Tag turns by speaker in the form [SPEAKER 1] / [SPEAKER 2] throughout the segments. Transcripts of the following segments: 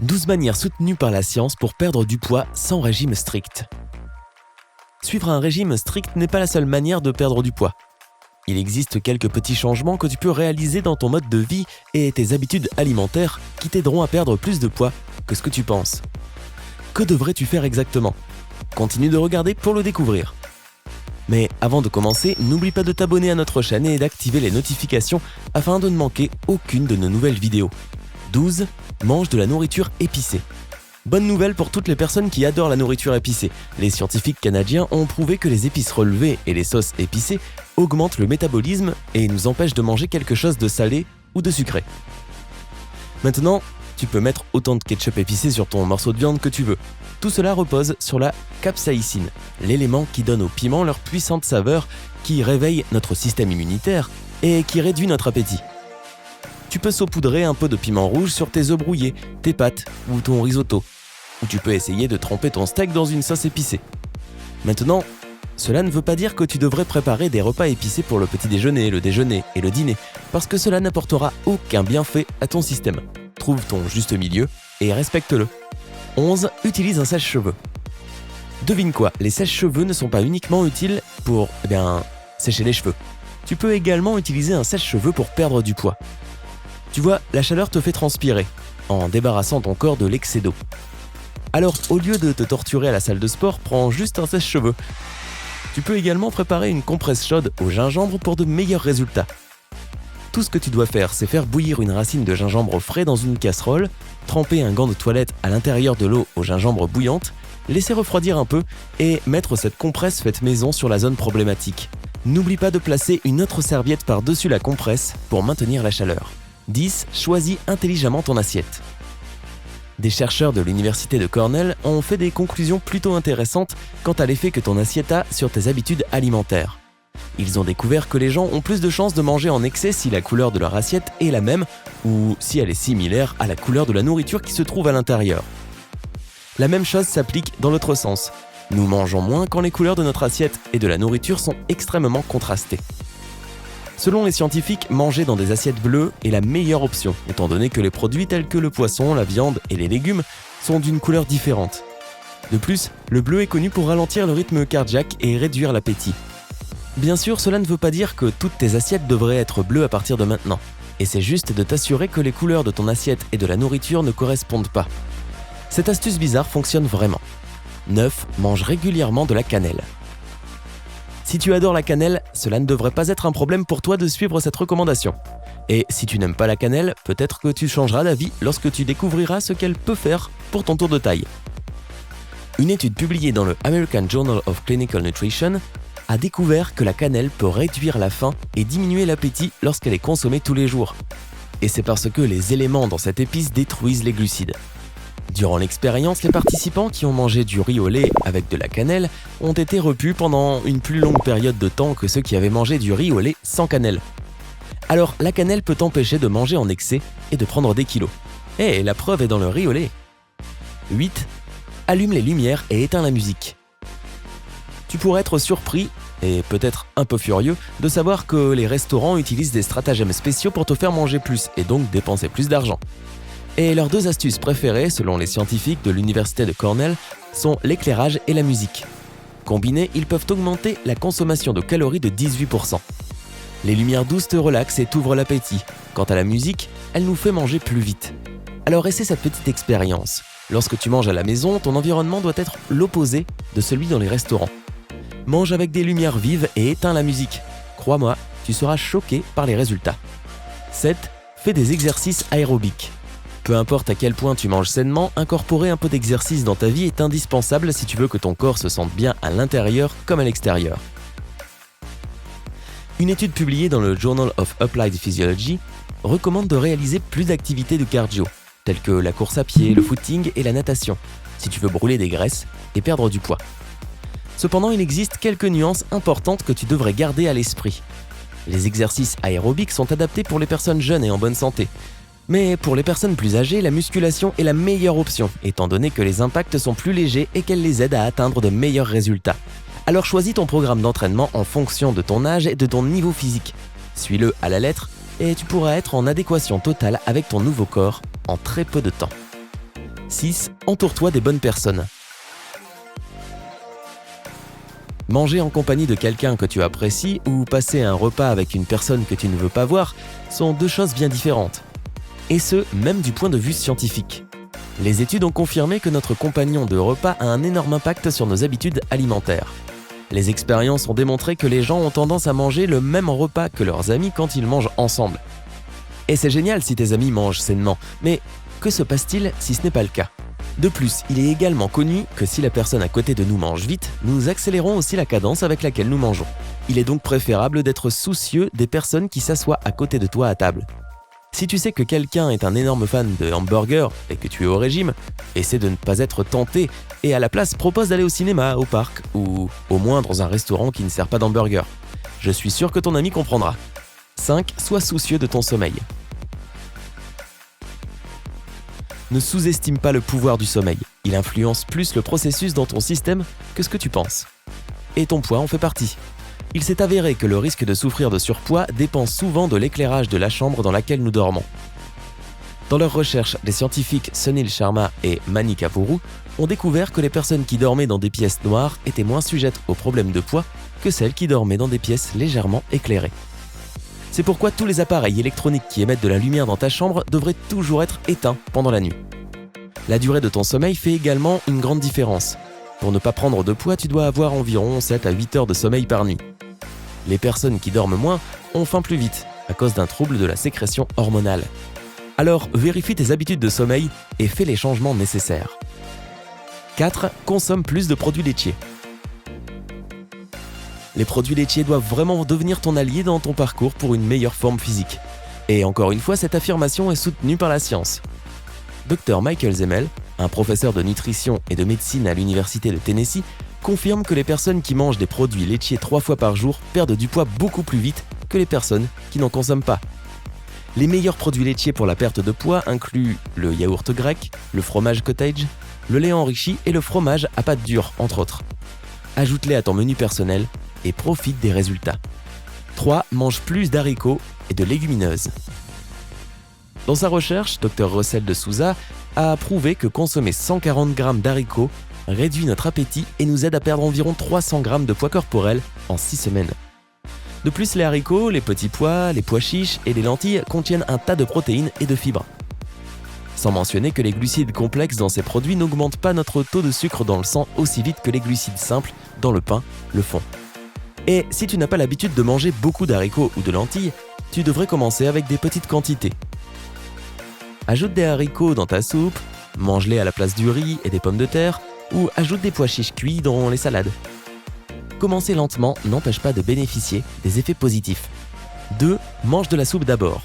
[SPEAKER 1] 12 manières soutenues par la science pour perdre du poids sans régime strict. Suivre un régime strict n'est pas la seule manière de perdre du poids. Il existe quelques petits changements que tu peux réaliser dans ton mode de vie et tes habitudes alimentaires qui t'aideront à perdre plus de poids que ce que tu penses. Que devrais-tu faire exactement ? Continue de regarder pour le découvrir. Mais avant de commencer, n'oublie pas de t'abonner à notre chaîne et d'activer les notifications afin de ne manquer aucune de nos nouvelles vidéos. 12. Mange de la nourriture épicée. Bonne nouvelle pour toutes les personnes qui adorent la nourriture épicée. Les scientifiques canadiens ont prouvé que les épices relevées et les sauces épicées augmentent le métabolisme et nous empêchent de manger quelque chose de salé ou de sucré. Maintenant, tu peux mettre autant de ketchup épicé sur ton morceau de viande que tu veux. Tout cela repose sur la capsaïcine, l'élément qui donne au piment leur puissante saveur, qui réveille notre système immunitaire et qui réduit notre appétit. Tu peux saupoudrer un peu de piment rouge sur tes œufs brouillés, tes pâtes ou ton risotto. Ou tu peux essayer de tremper ton steak dans une sauce épicée. Maintenant, cela ne veut pas dire que tu devrais préparer des repas épicés pour le petit déjeuner, le déjeuner et le dîner, parce que cela n'apportera aucun bienfait à ton système. Trouve ton juste milieu et respecte-le. 11. Utilise un sèche-cheveux. Devine quoi, les sèche-cheveux ne sont pas uniquement utiles pour, sécher les cheveux. Tu peux également utiliser un sèche-cheveux pour perdre du poids. Tu vois, la chaleur te fait transpirer, en débarrassant ton corps de l'excès d'eau. Alors, au lieu de te torturer à la salle de sport, prends juste un sèche-cheveux. Tu peux également préparer une compresse chaude au gingembre pour de meilleurs résultats. Tout ce que tu dois faire, c'est faire bouillir une racine de gingembre frais dans une casserole, tremper un gant de toilette à l'intérieur de l'eau au gingembre bouillante, laisser refroidir un peu et mettre cette compresse faite maison sur la zone problématique. N'oublie pas de placer une autre serviette par-dessus la compresse pour maintenir la chaleur. 10. Choisis intelligemment ton assiette. Des chercheurs de l'université de Cornell ont fait des conclusions plutôt intéressantes quant à l'effet que ton assiette a sur tes habitudes alimentaires. Ils ont découvert que les gens ont plus de chances de manger en excès si la couleur de leur assiette est la même ou si elle est similaire à la couleur de la nourriture qui se trouve à l'intérieur. La même chose s'applique dans l'autre sens. Nous mangeons moins quand les couleurs de notre assiette et de la nourriture sont extrêmement contrastées. Selon les scientifiques, manger dans des assiettes bleues est la meilleure option, étant donné que les produits tels que le poisson, la viande et les légumes sont d'une couleur différente. De plus, le bleu est connu pour ralentir le rythme cardiaque et réduire l'appétit. Bien sûr, cela ne veut pas dire que toutes tes assiettes devraient être bleues à partir de maintenant, et c'est juste de t'assurer que les couleurs de ton assiette et de la nourriture ne correspondent pas. Cette astuce bizarre fonctionne vraiment. 9. Mange régulièrement de la cannelle. Si tu adores la cannelle, cela ne devrait pas être un problème pour toi de suivre cette recommandation. Et si tu n'aimes pas la cannelle, peut-être que tu changeras d'avis lorsque tu découvriras ce qu'elle peut faire pour ton tour de taille. Une étude publiée dans le American Journal of Clinical Nutrition a découvert que la cannelle peut réduire la faim et diminuer l'appétit lorsqu'elle est consommée tous les jours. Et c'est parce que les éléments dans cette épice détruisent les glucides. Durant l'expérience, les participants qui ont mangé du riz au lait avec de la cannelle ont été repus pendant une plus longue période de temps que ceux qui avaient mangé du riz au lait sans cannelle. Alors, la cannelle peut t'empêcher de manger en excès et de prendre des kilos. Et la preuve est dans le riz au lait. 8. Allume les lumières et éteins la musique. Tu pourrais être surpris, et peut-être un peu furieux, de savoir que les restaurants utilisent des stratagèmes spéciaux pour te faire manger plus et donc dépenser plus d'argent. Et leurs deux astuces préférées, selon les scientifiques de l'université de Cornell, sont l'éclairage et la musique. Combinés, ils peuvent augmenter la consommation de calories de 18%. Les lumières douces te relaxent et t'ouvrent l'appétit. Quant à la musique, elle nous fait manger plus vite. Alors essaie cette petite expérience. Lorsque tu manges à la maison, ton environnement doit être l'opposé de celui dans les restaurants. Mange avec des lumières vives et éteins la musique. Crois-moi, tu seras choqué par les résultats. 7. Fais des exercices aérobiques. Peu importe à quel point tu manges sainement, incorporer un peu d'exercice dans ta vie est indispensable si tu veux que ton corps se sente bien à l'intérieur comme à l'extérieur. Une étude publiée dans le Journal of Applied Physiology recommande de réaliser plus d'activités de cardio, telles que la course à pied, le footing et la natation, si tu veux brûler des graisses et perdre du poids. Cependant, il existe quelques nuances importantes que tu devrais garder à l'esprit. Les exercices aérobiques sont adaptés pour les personnes jeunes et en bonne santé. Mais pour les personnes plus âgées, la musculation est la meilleure option, étant donné que les impacts sont plus légers et qu'elle les aide à atteindre de meilleurs résultats. Alors choisis ton programme d'entraînement en fonction de ton âge et de ton niveau physique. Suis-le à la lettre et tu pourras être en adéquation totale avec ton nouveau corps en très peu de temps. 6. Entoure-toi des bonnes personnes. Manger en compagnie de quelqu'un que tu apprécies ou passer un repas avec une personne que tu ne veux pas voir sont deux choses bien différentes. Et ce, même du point de vue scientifique. Les études ont confirmé que notre compagnon de repas a un énorme impact sur nos habitudes alimentaires. Les expériences ont démontré que les gens ont tendance à manger le même repas que leurs amis quand ils mangent ensemble. Et c'est génial si tes amis mangent sainement, mais que se passe-t-il si ce n'est pas le cas ? De plus, il est également connu que si la personne à côté de nous mange vite, nous accélérons aussi la cadence avec laquelle nous mangeons. Il est donc préférable d'être soucieux des personnes qui s'assoient à côté de toi à table. Si tu sais que quelqu'un est un énorme fan de hamburgers et que tu es au régime, essaie de ne pas être tenté et à la place propose d'aller au cinéma, au parc ou au moins dans un restaurant qui ne sert pas d'hamburger. Je suis sûr que ton ami comprendra. 5. Sois soucieux de ton sommeil. Ne sous-estime pas le pouvoir du sommeil. Il influence plus le processus dans ton système que ce que tu penses. Et ton poids en fait partie. Il s'est avéré que le risque de souffrir de surpoids dépend souvent de l'éclairage de la chambre dans laquelle nous dormons. Dans leurs recherches, les scientifiques Sunil Sharma et Mani Kapuru ont découvert que les personnes qui dormaient dans des pièces noires étaient moins sujettes aux problèmes de poids que celles qui dormaient dans des pièces légèrement éclairées. C'est pourquoi tous les appareils électroniques qui émettent de la lumière dans ta chambre devraient toujours être éteints pendant la nuit. La durée de ton sommeil fait également une grande différence. Pour ne pas prendre de poids, tu dois avoir environ 7 à 8 heures de sommeil par nuit. Les personnes qui dorment moins ont faim plus vite, à cause d'un trouble de la sécrétion hormonale. Alors, vérifie tes habitudes de sommeil et fais les changements nécessaires. 4. Consomme plus de produits laitiers. Les produits laitiers doivent vraiment devenir ton allié dans ton parcours pour une meilleure forme physique. Et encore une fois, cette affirmation est soutenue par la science. Dr Michael Zemel, un professeur de nutrition et de médecine à l'université de Tennessee, confirme que les personnes qui mangent des produits laitiers 3 fois par jour perdent du poids beaucoup plus vite que les personnes qui n'en consomment pas. Les meilleurs produits laitiers pour la perte de poids incluent le yaourt grec, le fromage cottage, le lait enrichi et le fromage à pâte dure, entre autres. Ajoute-les à ton menu personnel et profite des résultats. 3. Mange plus d'haricots et de légumineuses. Dans sa recherche, Dr Russell de Souza a prouvé que consommer 140 g d'haricots réduit notre appétit et nous aide à perdre environ 300 g de poids corporel en 6 semaines. De plus, les haricots, les petits pois, les pois chiches et les lentilles contiennent un tas de protéines et de fibres. Sans mentionner que les glucides complexes dans ces produits n'augmentent pas notre taux de sucre dans le sang aussi vite que les glucides simples dans le pain le font. Et si tu n'as pas l'habitude de manger beaucoup d'haricots ou de lentilles, tu devrais commencer avec des petites quantités. Ajoute des haricots dans ta soupe, mange-les à la place du riz et des pommes de terre, ou ajoute des pois chiches cuits dans les salades. Commencer lentement n'empêche pas de bénéficier des effets positifs. 2. Mange de la soupe d'abord.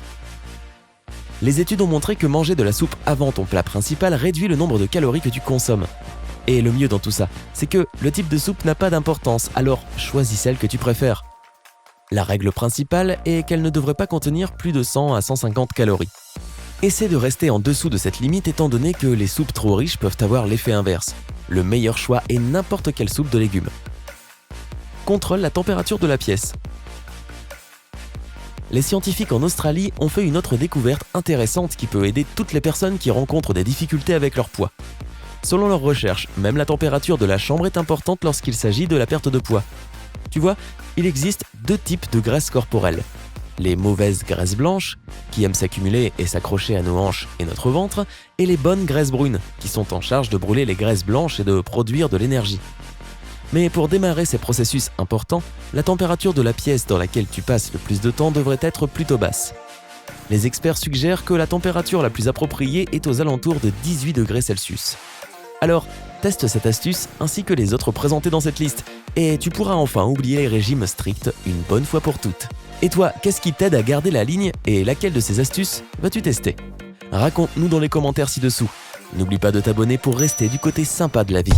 [SPEAKER 1] Les études ont montré que manger de la soupe avant ton plat principal réduit le nombre de calories que tu consommes. Et le mieux dans tout ça, c'est que le type de soupe n'a pas d'importance, alors choisis celle que tu préfères. La règle principale est qu'elle ne devrait pas contenir plus de 100 à 150 calories. Essaie de rester en dessous de cette limite étant donné que les soupes trop riches peuvent avoir l'effet inverse. Le meilleur choix est n'importe quelle soupe de légumes. Contrôle la température de la pièce. Les scientifiques en Australie ont fait une autre découverte intéressante qui peut aider toutes les personnes qui rencontrent des difficultés avec leur poids. Selon leurs recherches, même la température de la chambre est importante lorsqu'il s'agit de la perte de poids. Tu vois, il existe 2 types de graisses corporelles. Les mauvaises graisses blanches, qui aiment s'accumuler et s'accrocher à nos hanches et notre ventre, et les bonnes graisses brunes, qui sont en charge de brûler les graisses blanches et de produire de l'énergie. Mais pour démarrer ces processus importants, la température de la pièce dans laquelle tu passes le plus de temps devrait être plutôt basse. Les experts suggèrent que la température la plus appropriée est aux alentours de 18 degrés Celsius. Alors, teste cette astuce ainsi que les autres présentées dans cette liste, et tu pourras enfin oublier les régimes stricts une bonne fois pour toutes. Et toi, qu'est-ce qui t'aide à garder la ligne et laquelle de ces astuces vas-tu tester ? Raconte-nous dans les commentaires ci-dessous. N'oublie pas de t'abonner pour rester du côté sympa de la vie.